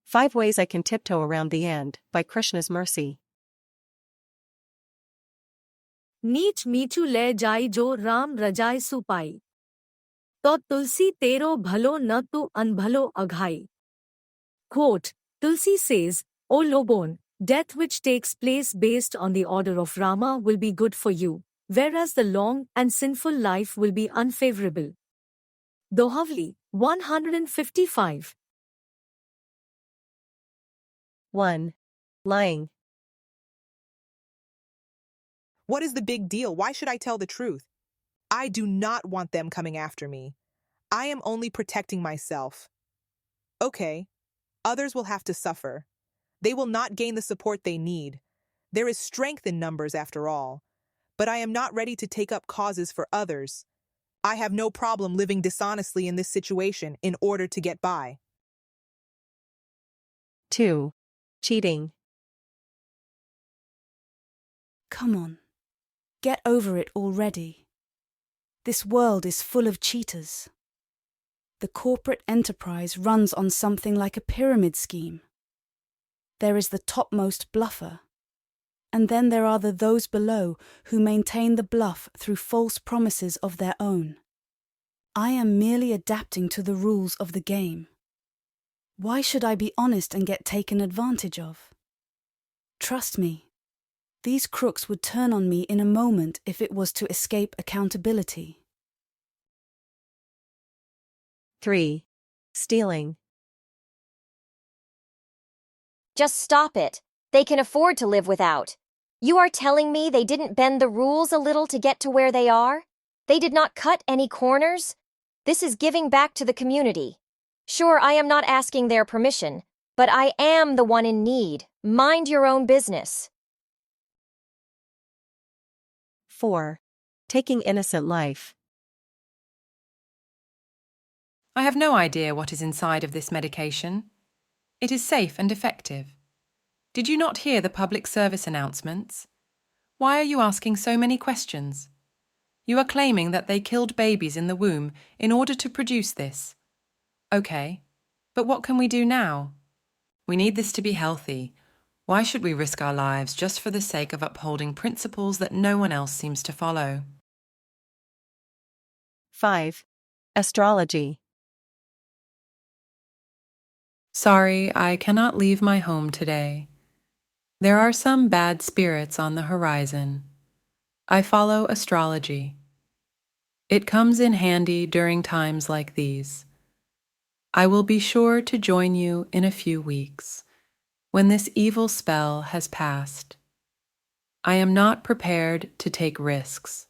5 Ways I Can Tiptoe Around the End, by Krishna's Mercy. नीच मीठू ले जाई जो राम रजाई सुपाई तो तुलसी तेरो भलो न तू अनभलो अघाई. Quote, Tulsi says, O Lobon, death which takes place based on the order of Rama will be good for you, whereas the long and sinful life will be unfavorable. Dohavali, 155. 1. Lying. What is the big deal? Why should I tell the truth? I do not want them coming after me. I am only protecting myself. Okay, others will have to suffer. They will not gain the support they need. There is strength in numbers after all. But I am not ready to take up causes for others. I have no problem living dishonestly in this situation in order to get by. 2. Cheating. Come on, get over it already. This world is full of cheaters. The corporate enterprise runs on something like a pyramid scheme. There is the topmost bluffer, and then there are those below who maintain the bluff through false promises of their own. I am merely adapting to the rules of the game. Why should I be honest and get taken advantage of? Trust me, these crooks would turn on me in a moment if it was to escape accountability. 3. Stealing. Just stop it. They can afford to live without. You are telling me they didn't bend the rules a little to get to where they are? They did not cut any corners? This is giving back to the community. Sure, I am not asking their permission, but I am the one in need. Mind your own business. 4. Taking innocent life. I have no idea what is inside of this medication. It is safe and effective. Did you not hear the public service announcements? Why are you asking so many questions? You are claiming that they killed babies in the womb in order to produce this. Okay, but what can we do now? We need this to be healthy. Why should we risk our lives just for the sake of upholding principles that no one else seems to follow? 5. Astrology. Sorry, I cannot leave my home today. There are some bad spirits on the horizon. I follow astrology. It comes in handy during times like these. I will be sure to join you in a few weeks, when this evil spell has passed. I am not prepared to take risks.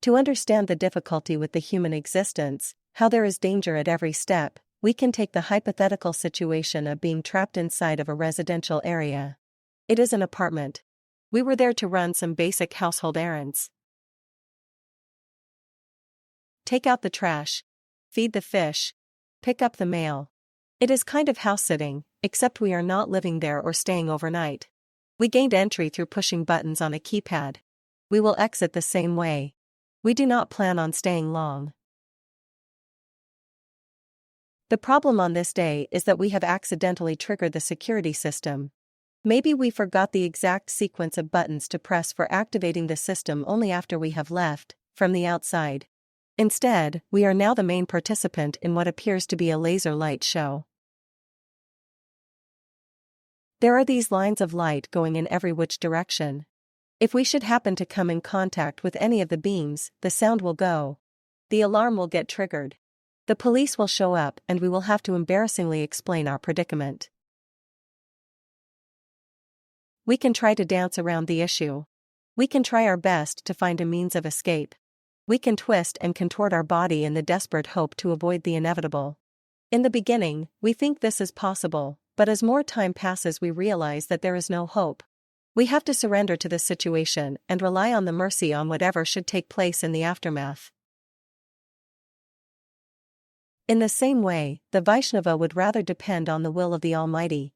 To understand the difficulty with the human existence, how there is danger at every step, we can take the hypothetical situation of being trapped inside of a residential area. It is an apartment. We were there to run some basic household errands. Take out the trash, feed the fish, pick up the mail. It is kind of house-sitting, except we are not living there or staying overnight. We gained entry through pushing buttons on a keypad. We will exit the same way. We do not plan on staying long. The problem on this day is that we have accidentally triggered the security system. Maybe we forgot the exact sequence of buttons to press for activating the system only after we have left, from the outside. Instead, we are now the main participant in what appears to be a laser light show. There are these lines of light going in every which direction. If we should happen to come in contact with any of the beams, the sound will go. The alarm will get triggered. The police will show up and we will have to embarrassingly explain our predicament. We can try to dance around the issue. We can try our best to find a means of escape. We can twist and contort our body in the desperate hope to avoid the inevitable. In the beginning, we think this is possible, but as more time passes we realize that there is no hope. We have to surrender to the situation and rely on the mercy on whatever should take place in the aftermath. In the same way, the Vaishnava would rather depend on the will of the Almighty.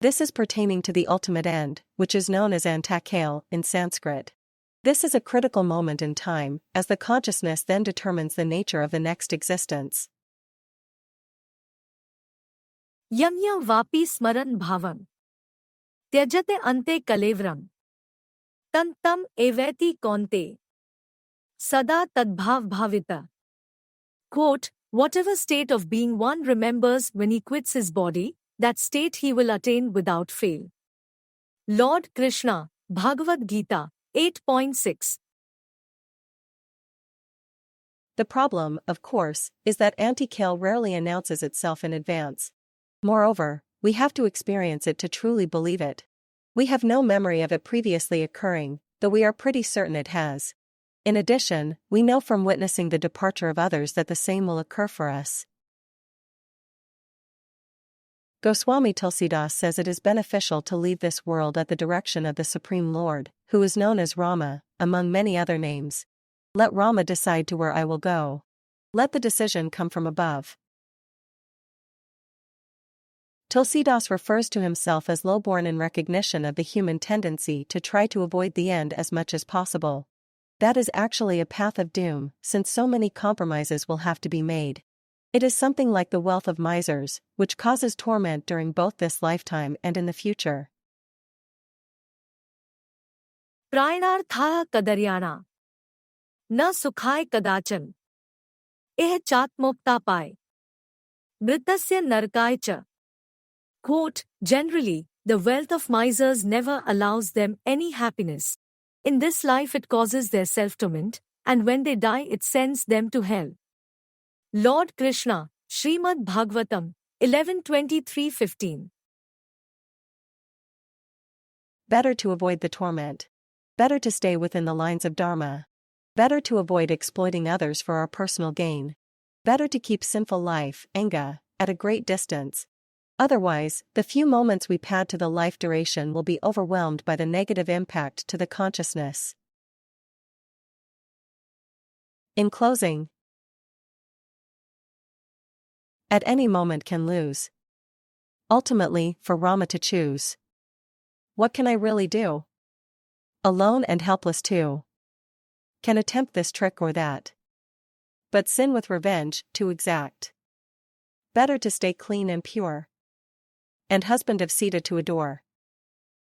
This is pertaining to the ultimate end, which is known as antakale in Sanskrit. This is a critical moment in time, as the consciousness then determines the nature of the next existence. Yamya vapi smaran bhavam. Tyajate ante kalevram. Tantam eveti konte. Sada tadbhav bhavita. Quote, whatever state of being one remembers when he quits his body, that state he will attain without fail. Lord Krishna, Bhagavad-gita, 8.6. The problem, of course, is that anti-kale rarely announces itself in advance. Moreover, we have to experience it to truly believe it. We have no memory of it previously occurring, though we are pretty certain it has. In addition, we know from witnessing the departure of others that the same will occur for us. Goswami Tulsidas says it is beneficial to leave this world at the direction of the Supreme Lord, who is known as Rama, among many other names. Let Rama decide to where I will go. Let the decision come from above. Tulsidas refers to himself as low-born in recognition of the human tendency to try to avoid the end as much as possible. That is actually a path of doom, since so many compromises will have to be made. It is something like the wealth of misers, which causes torment during both this lifetime and in the future. Pranartha kadaryana. Na sukhay kadachan. Eh chatmokta pai. Mritasya narkay cha. Quote, generally, the wealth of misers never allows them any happiness. In this life it causes their self-torment, and when they die it sends them to hell. Lord Krishna, Srimad Bhagavatam, 11:23-15. Better to avoid the torment. Better to stay within the lines of Dharma. Better to avoid exploiting others for our personal gain. Better to keep sinful life, anga, at a great distance. Otherwise, the few moments we pad to the life duration will be overwhelmed by the negative impact to the consciousness. In closing, at any moment can lose. Ultimately, for Rama to choose. What can I really do? Alone and helpless too. Can attempt this trick or that. But sin with revenge, too exact. Better to stay clean and pure. And husband of Sita to adore.